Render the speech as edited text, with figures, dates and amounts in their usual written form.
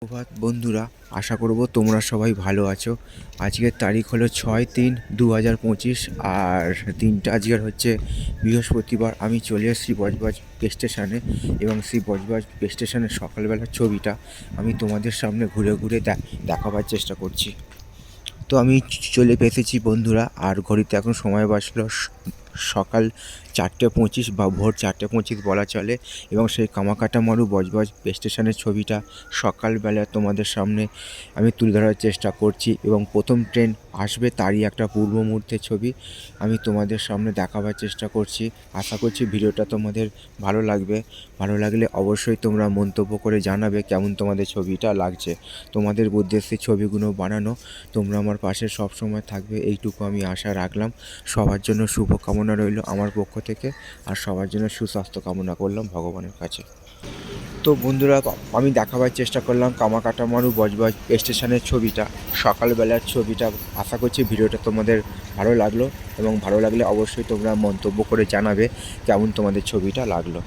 সুপ্রভাত বন্ধুরা, আশা করব তোমরা সবাই ভালো আছো। আজকের তারিখ হলো 6-3-2025 আর দিনটা আজকের হচ্ছে বৃহস্পতিবার। আমি চলে এসেছি বজবজ স্টেশনে এবং সেই বজবজ স্টেশনের সকালবেলার ছবিটা আমি তোমাদের সামনে ঘুরে ঘুরে দেখাবার চেষ্টা করছি। তো আমি চলে এসেছি বন্ধুরা, আর ঘড়িতে এখন সময় বাজলো সকাল 4:25 বা ভোর 4:25 বলা চলে। এবং সেই কামাকাটামারু বজবজ স্টেশনের ছবিটা সকালবেলা তোমাদের সামনে আমি তুলে ধরার চেষ্টা করছি এবং প্রথম ট্রেন আসবে তারই একটা পূর্ব মুহূর্তের ছবি আমি তোমাদের সামনে দেখাবার চেষ্টা করছি। আশা করছি ভিডিওটা তোমাদের ভালো লাগবে। ভালো লাগলে অবশ্যই তোমরা মন্তব্য করে জানাবে কেমন তোমাদের ছবিটা লাগছে। তোমাদের উদ্দেশ্যে ছবিগুলো বানানো, তোমরা আমার পাশে সব সময় থাকবে এইটুকু আমি আশা রাখলাম। সবার জন্য শুভকামনা রইল আমার পক্ষ থেকে, আর সবার জন্য সুস্বাস্থ্য কামনা করলাম ভগবানের কাছে। তো বন্ধুরা, আমি দেখাবার চেষ্টা করলাম কামাকাটামারু বজবজ স্টেশনের ছবিটা, সকালবেলার ছবিটা। আশা করছি ভিডিওটা তোমাদের ভালো লাগলো এবং ভালো লাগলে অবশ্যই তোমরা মন্তব্য করে জানাবে কেমন তোমাদের ছবিটা লাগলো।